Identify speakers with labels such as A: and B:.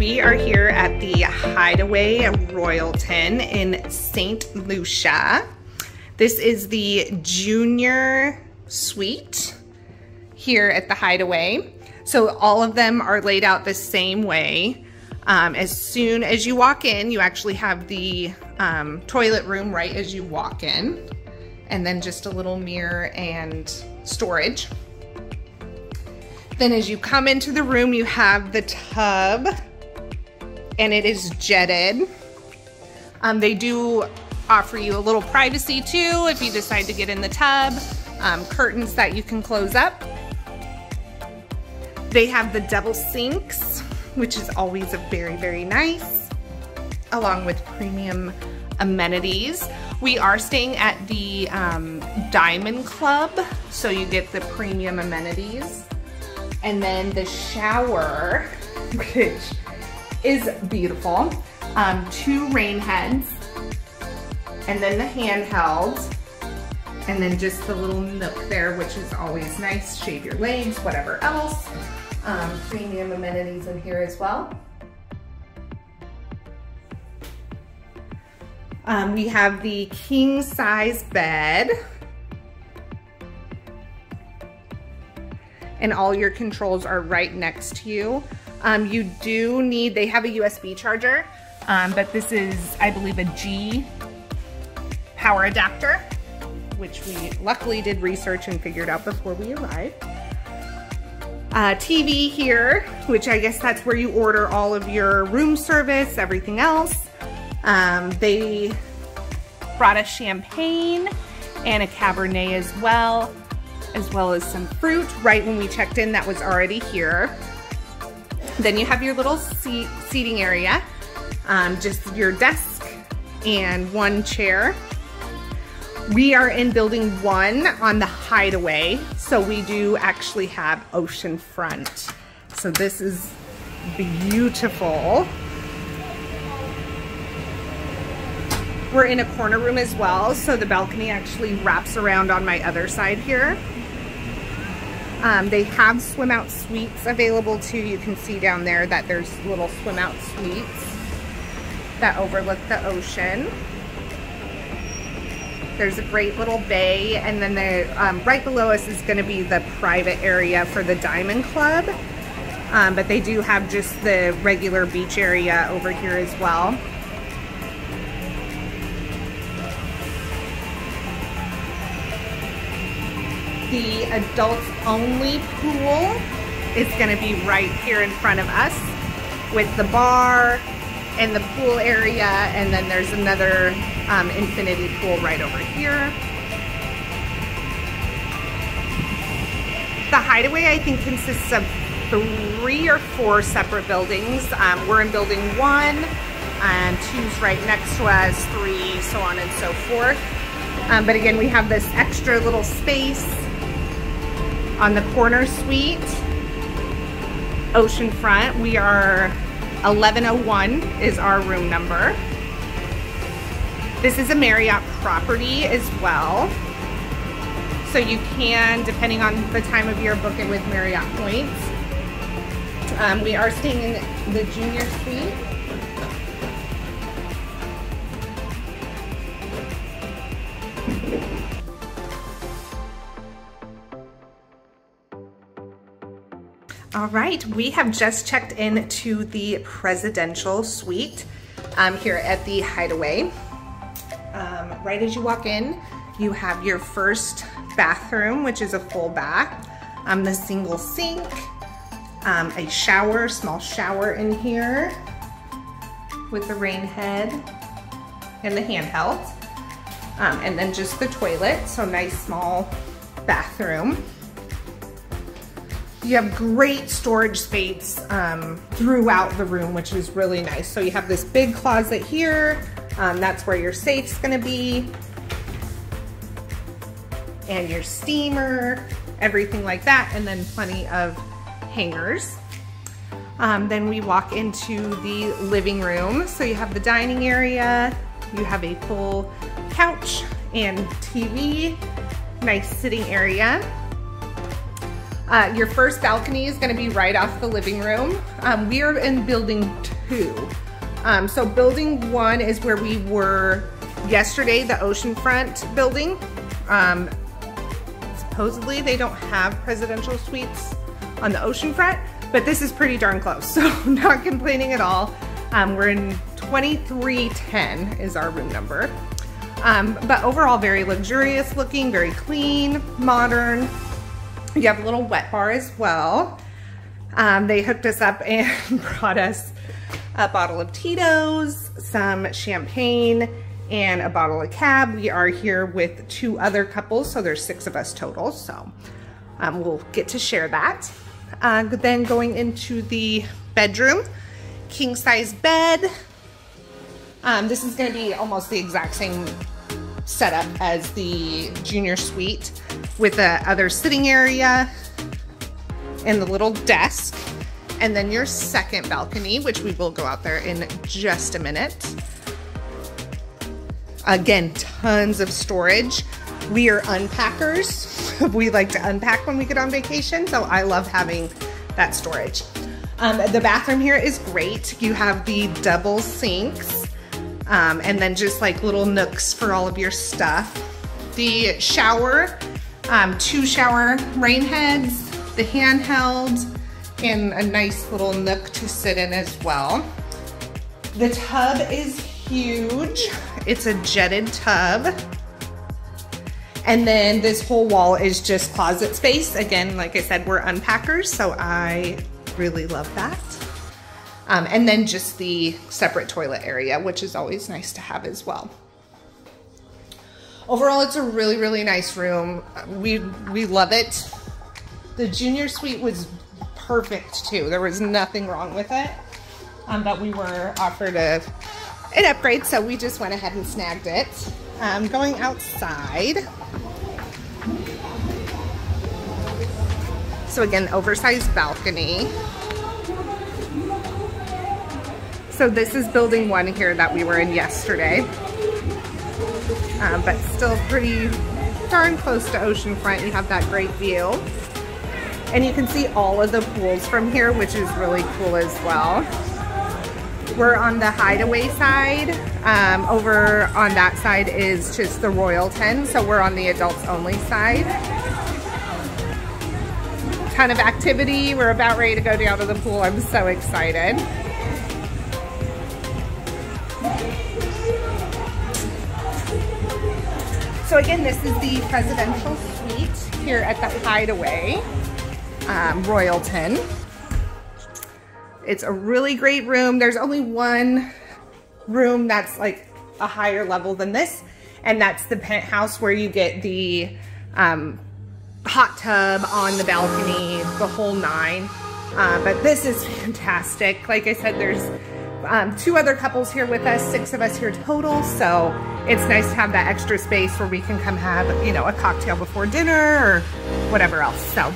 A: We are here at the Hideaway Royalton in Saint Lucia. This is the Junior Suite here at the Hideaway. So all of them are laid out the same way. As soon as you walk in, you actually have the toilet room right as you walk in, and then just a little mirror and storage. Then as you come into the room, you have the tub, and it is jetted. They do offer you a little privacy too if you decide to get in the tub. Curtains that you can close up. They have the double sinks, which is always very, very nice, along with premium amenities. We are staying at the Diamond Club, so you get the premium amenities. And then the shower, which is beautiful. 2 rain heads, and then the handheld, and then just the little nook there, which is always nice. Shave your legs, whatever else. Premium amenities in here as well. We have the king size bed. And all your controls are right next to you. You do need, they have a USB charger, but this is, I believe, a G power adapter, which we luckily did research and figured out before we arrived. TV here, which I guess that's where you order all of your room service, everything else. They brought us champagne and a Cabernet as well as some fruit right when we checked in that was already here. Then you have your little seating area, just your desk and 1 chair. We are in building 1 on the Hideaway, so we do actually have oceanfront. So this is beautiful. We're in a corner room as well, so the balcony actually wraps around on my other side here. They have swim out suites available too. You can see down there that there's little swim out suites that overlook the ocean. There's a great little bay, and then right below us is going to be the private area for the Diamond Club. But they do have just the regular beach area over here as well. The adults only pool is going to be right here in front of us with the bar and the pool area, and then there's another infinity pool right over here. The Hideaway, I think, consists of 3 or 4 separate buildings. We're in building 1, and 2's right next to us, 3, so on and so forth. But again, we have this extra little space on the corner suite, oceanfront. We are 1101 is our room number. This is a Marriott property as well. So you can, depending on the time of year, book it with Marriott points. We are staying in the Junior Suite. All right, we have just checked in to the Presidential Suite here at the Hideaway. Right as you walk in, you have your first bathroom, which is a full bath, the single sink, a shower, small shower in here with the rain head and the handheld, and then just the toilet, so nice small bathroom. You have great storage space throughout the room, which is really nice. So you have this big closet here. That's where your safe's gonna be. And your steamer, everything like that. And then plenty of hangers. Then we walk into the living room. So you have the dining area. You have a full couch and TV. Nice sitting area. Your first balcony is gonna be right off the living room. We are in building 2. So building 1 is where we were yesterday, the oceanfront building. Supposedly they don't have presidential suites on the oceanfront, but this is pretty darn close, so not complaining at all. We're in 2310 is our room number. But overall very luxurious looking, very clean, modern. You have a little wet bar as well. They hooked us up and brought us a bottle of Tito's, some champagne, and a bottle of Cab. We are here with 2 other couples, so there's 6 of us total, so we'll get to share that. Then going into the bedroom, king size bed. This is gonna be almost the exact same setup as the Junior Suite with the other sitting area and the little desk. And then your second balcony, which we will go out there in just a minute. Again, tons of storage. We are unpackers. We like to unpack when we get on vacation, so I love having that storage. The bathroom here is great. You have the double sinks, and then just like little nooks for all of your stuff. The shower, 2 shower rain heads, the handheld, and a nice little nook to sit in as well. The tub is huge. It's a jetted tub. And then this whole wall is just closet space. Again, like I said, we're unpackers, so I really love that. And then just the separate toilet area, which is always nice to have as well. Overall, it's a really, really nice room. We love it. The Junior Suite was perfect too. There was nothing wrong with it, but we were offered an upgrade, so we just went ahead and snagged it. Going outside. So again, oversized balcony. So this is building 1 here that we were in yesterday, but still pretty darn close to oceanfront. You have that great view. And you can see all of the pools from here, which is really cool as well. We're on the Hideaway side. Over on that side is just the Royalton, so we're on the adults only side. Ton of activity. We're about ready to go down to the pool. I'm so excited. So again, this is the presidential suite here at the Hideaway Royalton. It's a really great room. There's only one room that's like a higher level than this, and that's the penthouse where you get the hot tub on the balcony, the whole 9. But this is fantastic. Like I said, there's 2 other couples here with us, 6 of us here total, so it's nice to have that extra space where we can come have, you know, a cocktail before dinner or whatever else. So